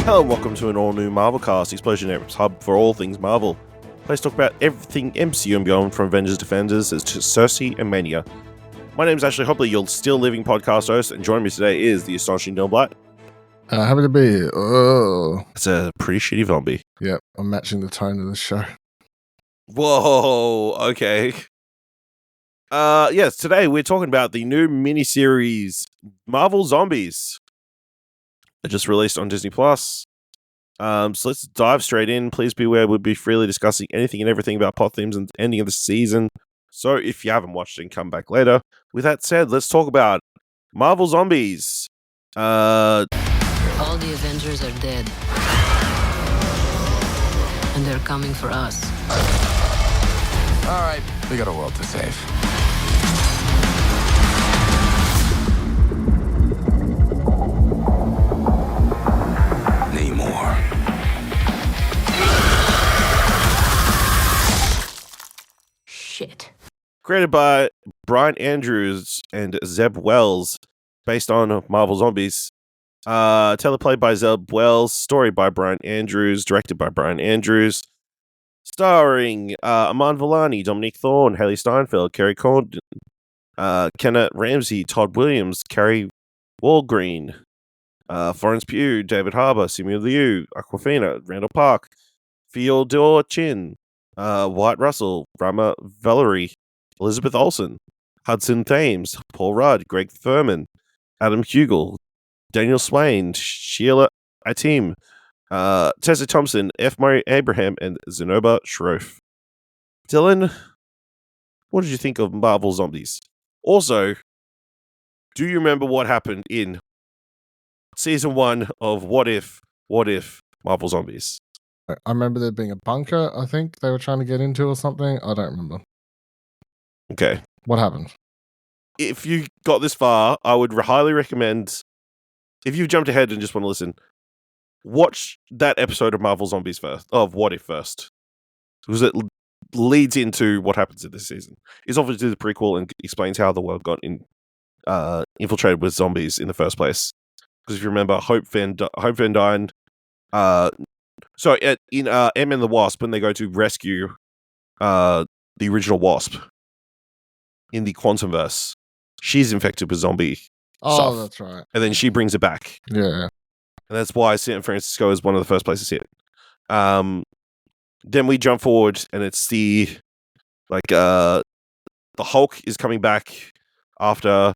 Hello and welcome to an all-new Marvelcast, Explosion Air's hub for all things Marvel. Let's talk about everything MCU and beyond, from Avengers Defenders to Cersei and Mania. My name is Ashley Hobley, your still living podcast host, and joining me today is the astonishing Dylan Blight. Happy to be here. Oh. It's a pretty shitty zombie. Yep, I'm matching the tone of the show. Whoa, okay. Yes, today we're talking about the new miniseries Marvel Zombies. It just released on Disney+. So let's dive straight in. Please be aware we'll be freely discussing anything and everything about plot themes and ending of the season. So if you haven't watched it, come back later. With that said, let's talk about Marvel Zombies. All the Avengers are dead. And they're coming for us. All right, we got a world to save. More. Shit. Created by Bryan Andrews and Zeb Wells, based on Marvel Zombies. Teleplay by Zeb Wells, story by Bryan Andrews, directed by Bryan Andrews. Starring Iman, Vellani, Dominique, Thorne, Hailee, Steinfeld, Kerry, Condon, Kenna, Ramsey, Todd Williams, Kari, Wahlgren, Florence, Pugh, David Harbour, Simu, Awkwafina, Randall, Feodor, Wyatt, Russell, Rama, Vallury, Elizabeth Olsen, Hudson, Thames, Paul Rudd, Greg Thurman, Adam Hugel, Daniel Swain, Sheila Atim, Tessa Thompson, F. Murray Abraham, and Zenoba Shroff. Dylan, what did you think of Marvel Zombies? Also, do you remember what happened in Season 1 of What If Marvel Zombies? I remember there being a bunker, I think they were trying to get into or something. I don't remember. Okay. What happened? If you got this far, I would highly recommend, if you've jumped ahead and just want to listen, watch that episode of Marvel Zombies first, of What If first. Because it leads into what happens in this season. It's obviously the prequel and explains how the world got infiltrated with zombies in the first place. Because if you remember, Hope Van Dyne, in Ant-Man and the Wasp, when they go to rescue the original Wasp in the Quantumverse, she's infected with zombie stuff. That's right. And then she brings it back. Yeah. And that's why San Francisco is one of the first places hit. Then we jump forward, and it's the Hulk is coming back after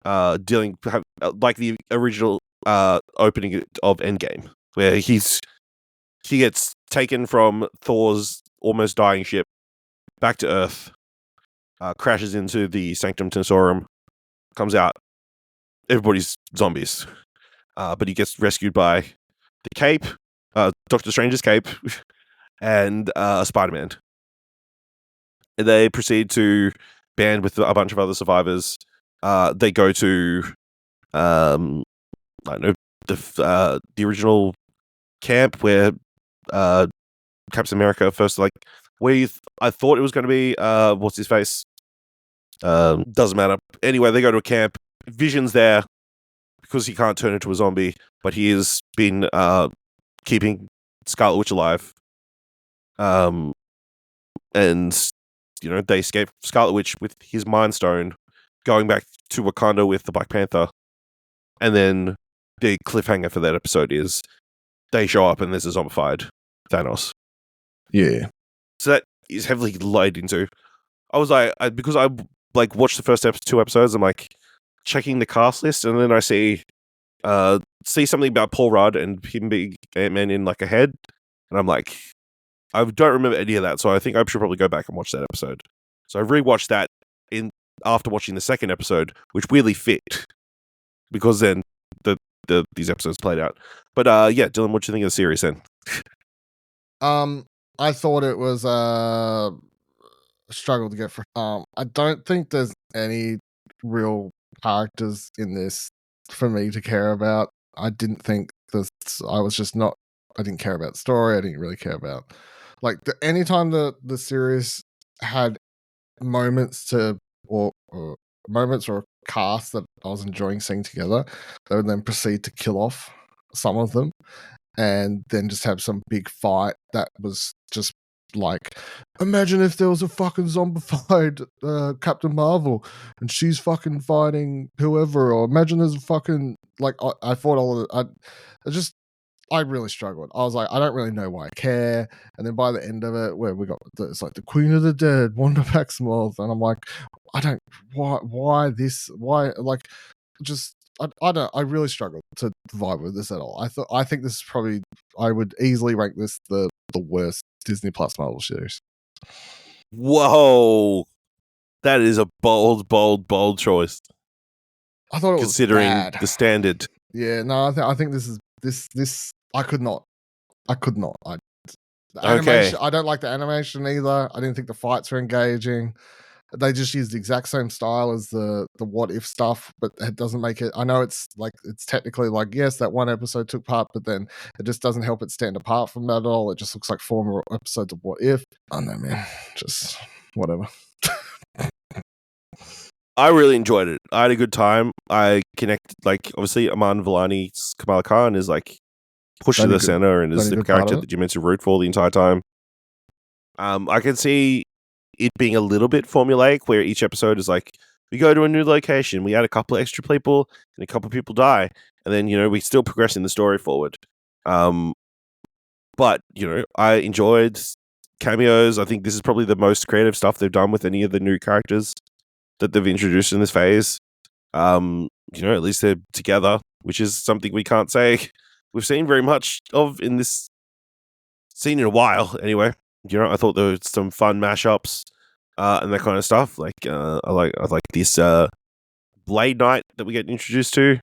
like the original opening of Endgame, where he gets taken from Thor's almost dying ship back to Earth, crashes into the Sanctum Tensorum, comes out, everybody's zombies, but he gets rescued by the Cape, Doctor Strange's Cape, and Spider-Man. And they proceed to band with a bunch of other survivors. They go to, I don't know, the original camp where Captain America first, where I thought it was going to be, what's his face? Doesn't matter. Anyway, they go to a camp. Vision's there because he can't turn into a zombie, but he has been keeping Scarlet Witch alive. And they escape Scarlet Witch with his Mind Stone, going back to Wakanda with the Black Panther. And then the cliffhanger for that episode is they show up and there's a zombified Thanos. Yeah. So that is heavily laid into. I was because I watched the first 2 episodes, I'm checking the cast list, and then I see something about Paul Rudd and him being Ant-Man in a head, and I'm like, I don't remember any of that, so I think I should probably go back and watch that episode. So I rewatched that after watching the second episode, which weirdly fit, because then these episodes played out. But yeah, Dylan, what do you think of the series then? I thought it was a struggle to get for. I don't think there's any real characters in this for me to care about. I didn't think this. I didn't care about the story. I didn't really care about anytime the series had moments or cast that I was enjoying seeing together, they would then proceed to kill off some of them. and then just have some big fight that was just like, imagine if there was a fucking zombified Captain Marvel and she's fucking fighting whoever, or imagine there's a fucking like I thought all of it. I really struggled. I was like, I don't really know why I care. And then by the end of it, where we got it's like the Queen of the Dead, Wanda Maximoff, and I'm like, I don't why this like just I really struggled to vibe with this at all. I think this is probably, I would easily rank this the worst Disney Plus Marvel series. Whoa, that is a bold choice. I thought it considering was bad. the standard. Yeah, no, I think this is this. I could not. The Okay. animation, I don't like the animation either. I didn't think the fights were engaging. They just use the exact same style as the What If stuff, but it doesn't make it. I know it's like, it's technically like, yes, that one episode took part, but then it just doesn't help it stand apart from that at all. It just looks like former episodes of What If. I don't know, man. Just whatever. I really enjoyed it. I had a good time. I connected, like, obviously Iman Vellani's Kamala Khan is like pushed to the center and is the character that you meant to root for the entire time. I can see it being a little bit formulaic, where each episode is like, we go to a new location, we add a couple of extra people, and a couple of people die, and then, you know, we still progressing the story forward. But, you know, I enjoyed cameos. I think this is probably the most creative stuff they've done with any of the new characters that they've introduced in this phase. You know, at least they're together, which is something we can't say we've seen very much of in this scene in a while. Anyway, you know, I thought there was some fun mashups and that kind of stuff. Like, I like this Blade Knight that we get introduced to.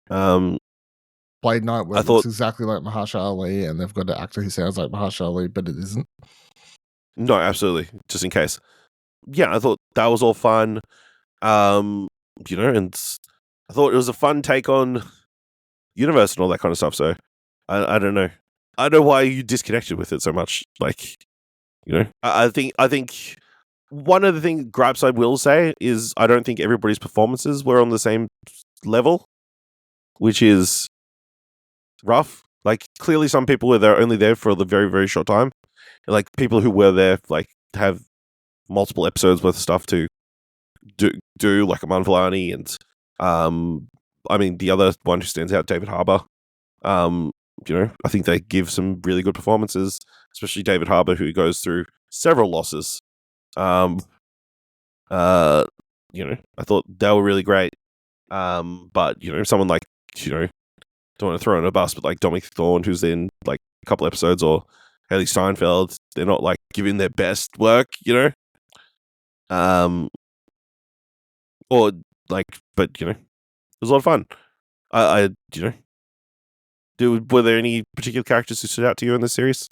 Blade Knight looks exactly like Mahershala Ali, and they've got an actor who sounds like Mahershala Ali, but it isn't. No, absolutely. Just in case. Yeah, I thought that was all fun. You know, and I thought it was a fun take on universe and all that kind of stuff. So I don't know. I don't know why you disconnected with it so much. Like, you know, I think one of the gripes I will say is I don't think everybody's performances were on the same level, which is rough. Like, clearly some people were only there for the very, very short time. And, like, people who were there, like, have multiple episodes worth of stuff to do like Iman Vellani and I mean, the other one who stands out, David Harbour. You know, I think they give some really good performances, especially David Harbour, who goes through several losses. You know, I thought they were really great. But, you know, someone like, you know, don't want to throw in a bus, but like Dominique Thorne, who's in like a couple episodes, or Hailee Steinfeld, they're not like giving their best work, you know? Or like, but, you know, it was a lot of fun. I you know, were there any particular characters who stood out to you in this series?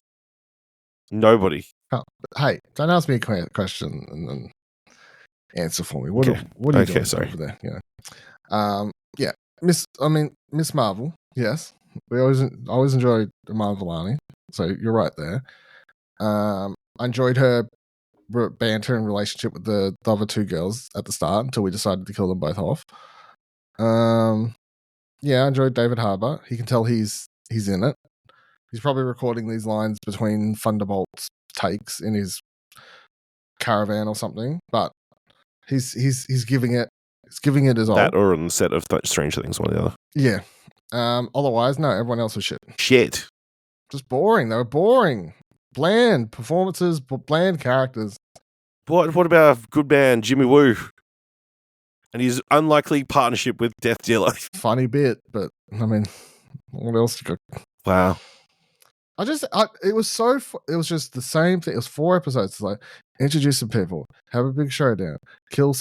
Nobody. Oh, hey, don't ask me a question and then answer for me. What are you doing over there? You know? Yeah, Miss Marvel. Yes, I always enjoyed Iman Vellani. So you're right there. I enjoyed her banter and relationship with the other two girls at the start until we decided to kill them both off. Yeah, I enjoyed David Harbour. He can tell he's in it. He's probably recording these lines between Thunderbolt's takes in his caravan or something, but he's giving it. He's giving it his all. That or on the set of Stranger Things, one or the other. Yeah. Otherwise, no, everyone else was shit. Shit. Just boring. They were boring. Bland performances, bland characters. What about good man Jimmy Woo and his unlikely partnership with Death Dealer? Funny bit, but I mean, what else you got? Wow. It was just the same thing. It was 4 episodes. It's like, introduce some people, have a big showdown, kill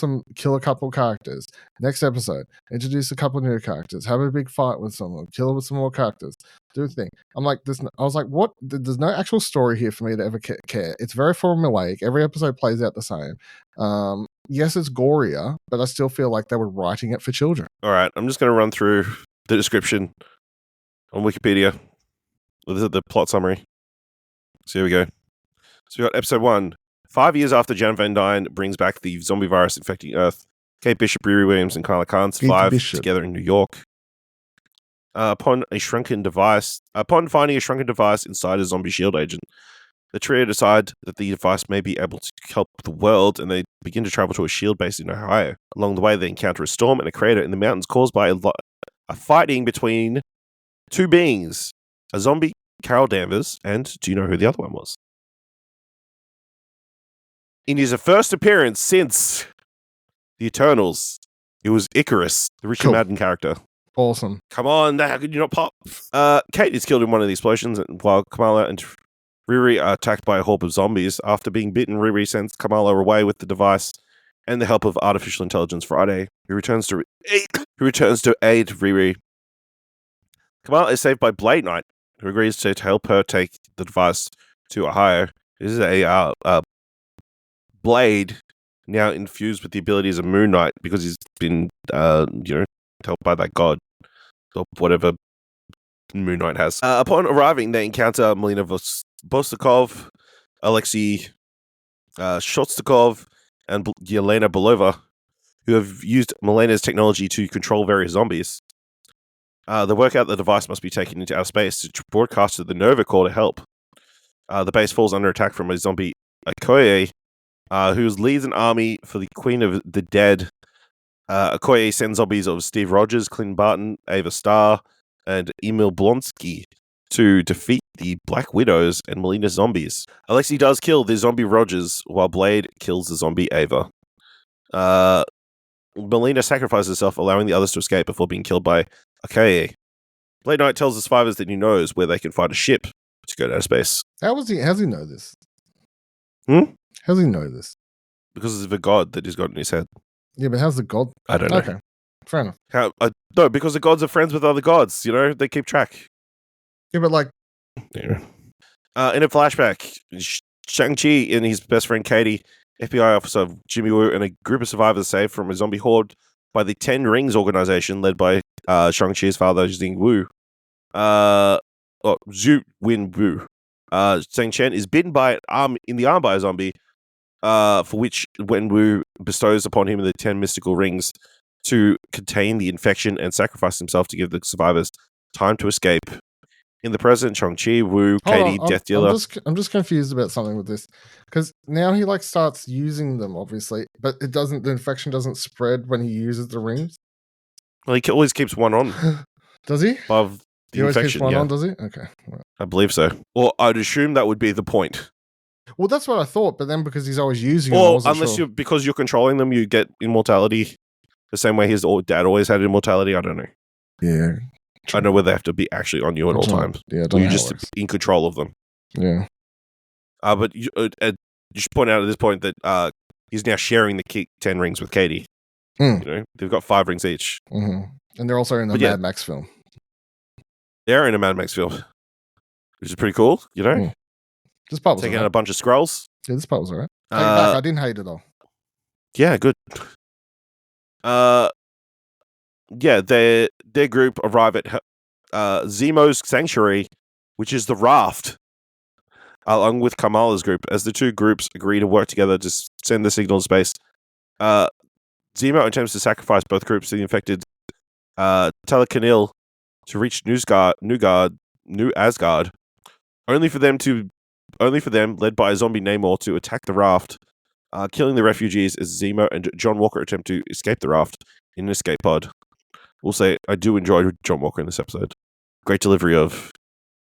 a couple characters. Next episode, introduce a couple new characters, have a big fight with someone, kill with some more characters, do a thing. I'm like, I was like, what? There's no actual story here for me to ever care. It's very formulaic. Every episode plays out the same. Yes, it's gorier, but I still feel like they were writing it for children. All right, I'm just going to run through the description on Wikipedia. This is the plot summary. So here we go. So we got episode 1. 5 years after Janet Van Dyne brings back the zombie virus infecting Earth, Kate Bishop, Riri Williams, and Kyla Khan survive together in New York. Upon finding a shrunken device inside a zombie shield agent, the trio decide that the device may be able to help the world, and they begin to travel to a shield base in Ohio. Along the way, they encounter a storm and a crater in the mountains caused by a fighting between two beings: a zombie, Carol Danvers, and do you know who the other one was? In his first appearance since the Eternals, it was Icarus, the Richard Madden character. Awesome. Come on, how could you not pop? Kate is killed in one of the explosions, while Kamala and Riri are attacked by a horde of zombies. After being bitten, Riri sends Kamala away with the device and the help of artificial intelligence Friday, who returns to aid Riri. Kamala is saved by Blade Knight, who agrees to help her take the device to Ohio. This is a Blade now infused with the abilities of Moon Knight because he's been, helped by that god or whatever Moon Knight has. Upon arriving, they encounter Melina Bostakov, Alexei Shostakov, and Yelena Belova, who have used Melina's technology to control various zombies. They work out the device must be taken into outer space to broadcast to the Nova Corps to help. The base falls under attack from a zombie Okoye, who leads an army for the Queen of the Dead. Okoye sends zombies of Steve Rogers, Clint Barton, Ava Starr, and Emil Blonsky to defeat the Black Widows and Melina zombies. Alexei does kill the zombie Rogers, while Blade kills the zombie Ava. Melina sacrifices herself, allowing the others to escape before being killed by Okoye. Blade Knight tells the survivors that he knows where they can find a ship to go to outer space. How's he know this? How does he know this? Because of the god that he's got in his head. Yeah, but how's the god? I don't know. Okay, fair enough. No, because the gods are friends with other gods. They keep track. Yeah, but like... Yeah. In a flashback, Shang-Chi and his best friend Katie, FBI officer Jimmy Woo, and a group of survivors saved from a zombie horde by the Ten Rings organization led by Shang-Chi's father, Xing Wu. Zhu Win Wu. Zhang Chen is bitten in the arm by a zombie, for which Wen Wu bestows upon him the 10 mystical rings to contain the infection and sacrifice himself to give the survivors time to escape. In the present, Shang-Chi, Wu, Katie, Death Dealer... I'm just confused about something with this. Because now he starts using them, obviously, but the infection doesn't spread when he uses the rings? Well, he always keeps one on. Does he? Above the infection, keeps one on, does he? Okay. Right. I believe so. Or I'd assume that would be the point. Well, that's what I thought, but then because he's always using them, I wasn't sure. Because you're controlling them, you get immortality the same way his dad always had immortality. I don't know. Yeah. I don't know whether they have to be actually on you at all times. Yeah, or you're just in control of them. Yeah. But you should point out at this point that he's now sharing the 10 rings with Katie. They've got 5 rings each. Mm-hmm. And they're also in the Mad Max film. They're in a Mad Max film, which is pretty cool, This part was taking out a bunch of Skrulls. Yeah, this part was alright. Take it back. I didn't hate it all. Yeah, good. Their group arrive at Zemo's sanctuary, which is the raft, along with Kamala's group. As the two groups agree to work together to send the signal to space, Zemo attempts to sacrifice both groups to the infected Telecanil to reach New Asgard, only for them, led by a zombie Namor, to attack the raft, killing the refugees as Zemo and John Walker attempt to escape the raft in an escape pod. We'll say I do enjoy John Walker in this episode. Great delivery of,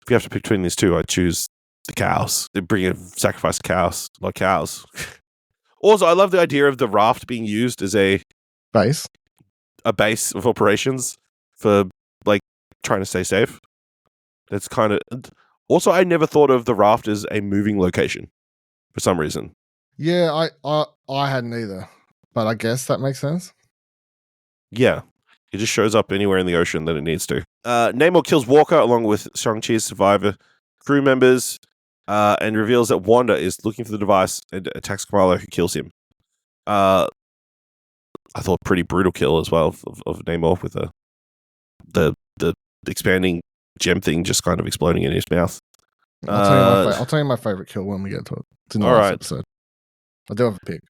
if you have to pick between these two, I'd choose the cows. They bring a sacrifice cows, like cows. Also, I love the idea of the raft being used as a base of operations for trying to stay safe. That's kind of... Also, I never thought of the raft as a moving location for some reason. Yeah, I hadn't either, but I guess that makes sense. Yeah. It just shows up anywhere in the ocean that it needs to. Namor kills Walker along with Shang-Chi's survivor crew members, and reveals that Wanda is looking for the device and attacks Kamala, who kills him. I thought pretty brutal kill as well of Namor with the expanding gem thing just kind of exploding in his mouth. I'll tell you my favorite kill when we get to it. It's in the last episode. I do have a pick.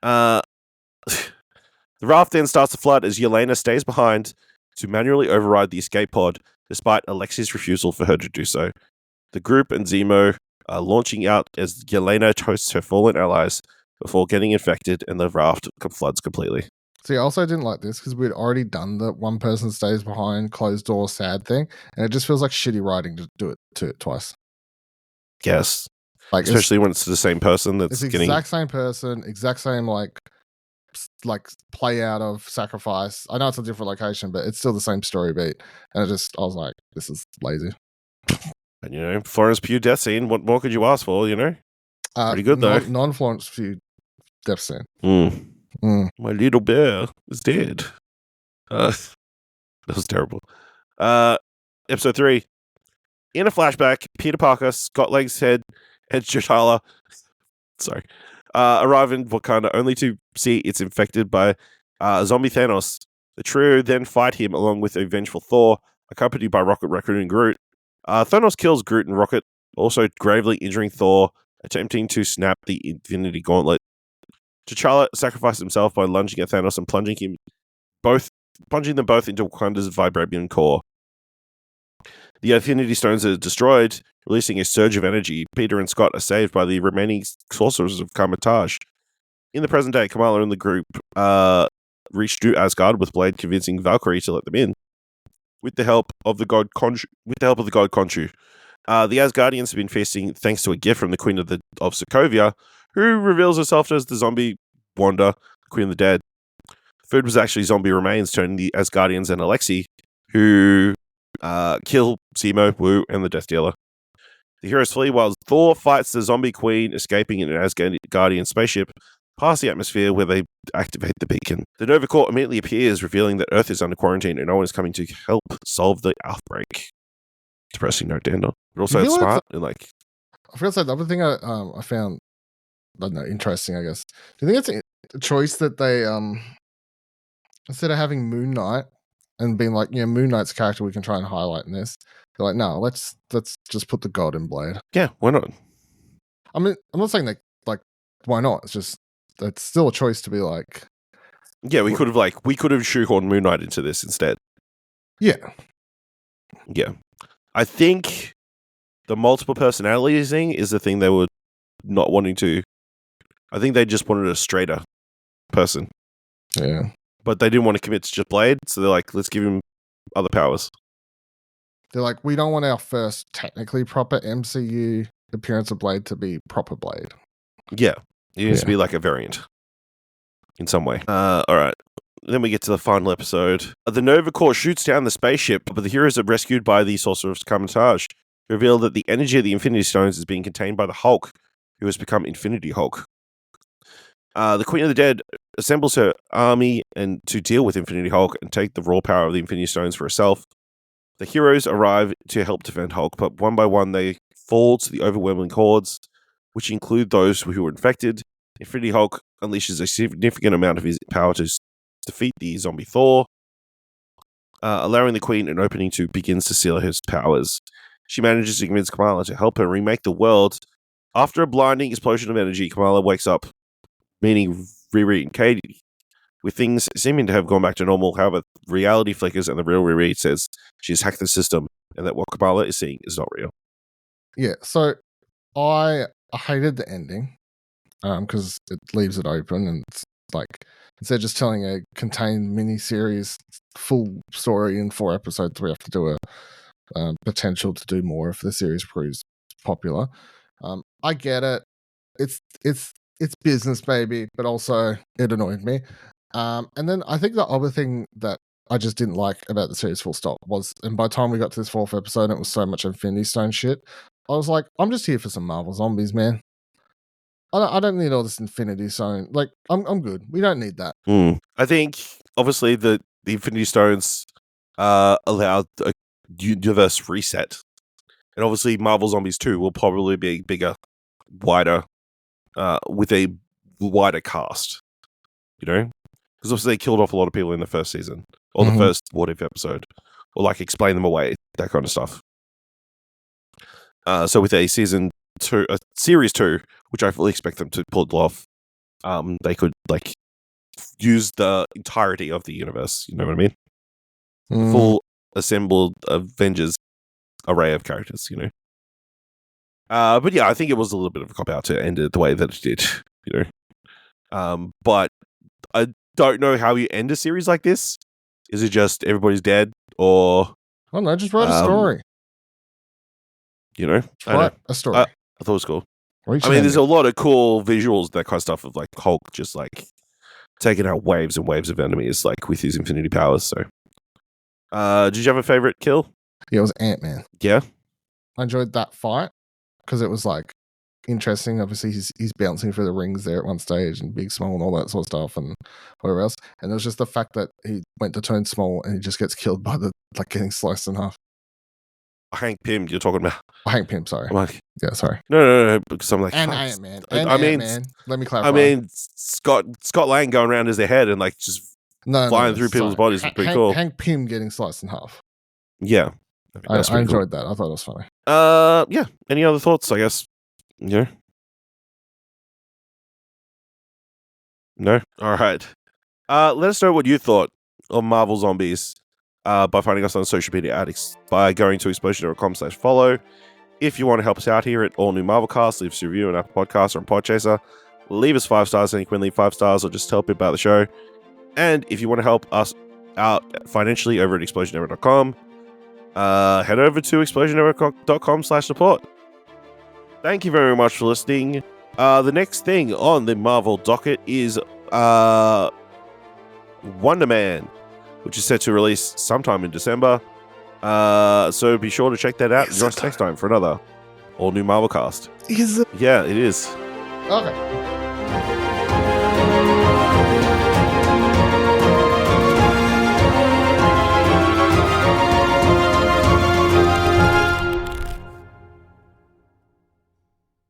The raft then starts to flood as Yelena stays behind to manually override the escape pod despite Alexi's refusal for her to do so. The group and Zemo are launching out as Yelena toasts her fallen allies before getting infected and the raft floods completely. See, I also didn't like this because we'd already done the one person stays behind, closed door, sad thing, and it just feels like shitty writing to do it twice. Yes. Like Especially when it's the same person it's the exact same person, exact same like play out of sacrifice. I know it's a different location, but it's still the same story beat. And I was like, this is lazy. And Florence Pugh death scene, what more could you ask for, Pretty good though. Non-Florence Pugh death scene. My little bear is dead. That was terrible. Episode 3. In a flashback, Peter Parker, Scott Lang's head, and T'Challa arrive in Wakanda only to see it's infected by zombie Thanos. The trio then fight him along with a vengeful Thor, accompanied by Rocket Raccoon and Groot. Thanos kills Groot and Rocket, also gravely injuring Thor, attempting to snap the Infinity Gauntlet. T'Challa sacrificed himself by lunging at Thanos and plunging them both into Wakanda's vibranium core. The Infinity Stones are destroyed, releasing a surge of energy. Peter and Scott are saved by the remaining sorcerers of Kamar-Taj. In the present day, Kamala and the group reached New Asgard with Blade convincing Valkyrie to let them in. With the help of the god Khonshu. The Asgardians have been feasting thanks to a gift from the Queen of Sokovia, who reveals herself as the zombie Wanda, Queen of the Dead. Food was actually zombie remains, turning the Asgardians and Alexei, who kill Simu, Wu, and the Death Dealer. The heroes flee while Thor fights the zombie queen, escaping in an Asgardian spaceship past the atmosphere where they activate the beacon. The Nova Corps immediately appears, revealing that Earth is under quarantine and no one is coming to help solve the outbreak. Depressing note, Dan. But also it's smart and like. I feel like the other thing I found, I don't know, interesting, I guess. Do you think it's a choice that they instead of having Moon Knight and being like, Moon Knight's character we can try and highlight in this, they're like, no, let's just put the god in Blade. Yeah, why not? I mean, I'm not saying that like why not? It's just it's still a choice to be like. Yeah, we could have shoehorned Moon Knight into this instead. Yeah. Yeah. I think the multiple personalities thing is the thing they were not wanting to. I think they just wanted a straighter person. Yeah. But they didn't want to commit to just Blade, so they're like, let's give him other powers. They're like, we don't want our first technically proper MCU appearance of Blade to be proper Blade. Yeah. It needs to be like a variant in some way. All right. Then we get to the final episode. The Nova Corps shoots down the spaceship, but the heroes are rescued by the Sorcerer's Kamar-Taj, who reveal that the energy of the Infinity Stones is being contained by the Hulk, who has become Infinity Hulk. The Queen of the Dead assembles her army and to deal with Infinity Hulk and take the raw power of the Infinity Stones for herself. The heroes arrive to help defend Hulk, but one by one they fall to the overwhelming hordes, which include those who were infected. Infinity Hulk unleashes a significant amount of his power to defeat the zombie Thor, allowing the Queen an opening to begin to seal his powers. She manages to convince Kamala to help her remake the world. After a blinding explosion of energy, Kamala wakes up, meaning Riri and Katie, with things seeming to have gone back to normal. However, reality flickers and the real Riri says she's hacked the system and that what Kamala is seeing is not real. Yeah, so I hated the ending because it leaves it open and it's like instead of just telling a contained miniseries full story in 4 episodes, we have to do a potential to do more if the series proves popular. I get it. It's business, baby, but also it annoyed me. And then I think the other thing that I just didn't like about the series full stop was, and by the time we got to this 4th episode, it was so much Infinity Stone shit. I was like, I'm just here for some Marvel Zombies, man. I don't need all this Infinity Stone. Like, I'm good. We don't need that. I think, obviously, the Infinity Stones allowed a universe reset. And obviously, Marvel Zombies 2 will probably be bigger, wider, with a wider cast. Because obviously they killed off a lot of people in the first season. Or the first What If episode. Or, like, explain them away. That kind of stuff. So with a series 2, which I fully expect them to pull it off, they could like use the entirety of the universe. You know what I mean? Full assembled Avengers array of characters, But yeah, I think it was a little bit of a cop out to end it the way that it did, But I don't know how you end a series like this. Is it just everybody's dead, or Oh no, just write a story. I Write a story. I thought it was cool. There's a lot of cool visuals, that kind of stuff of like Hulk just like taking out waves and waves of enemies, like with his infinity powers. So, did you have a favorite kill? Yeah, it was Ant-Man. Yeah, I enjoyed that fight because it was like interesting. Obviously, he's bouncing through the rings there at one stage, and Big Small and all that sort of stuff, and whatever else. And it was just the fact that he went to turn small and he just gets killed by the getting sliced in half. Hank Pym, you're talking about? Hank Pym, sorry. I'm like, yeah, sorry. No, because I'm like, and Ant-Man. Man. Let me clarify. Scott Lang going around as their head and like just flying through people's bodies was pretty cool. Hank Pym getting sliced in half. Yeah, I enjoyed that. I thought it was funny. Yeah. Any other thoughts? I guess. Yeah. No. All right. Let us know what you thought of Marvel Zombies. By finding us on social media by going to explosion.com/follow. If you want to help us out here at All New Marvelcast, leave us a review on Apple Podcasts or on Podchaser. Leave us 5 stars, and you can leave 5 stars or just tell people about the show. And if you want to help us out financially over at explosionnetwork.com, head over to explosionnetwork.com/support. Thank you very much for listening. The next thing on the Marvel docket is Wonder Man, which is set to release sometime in December. So be sure to check that out. Join us next time for another All New Marvelcast. Is it? Yeah, it is. Okay.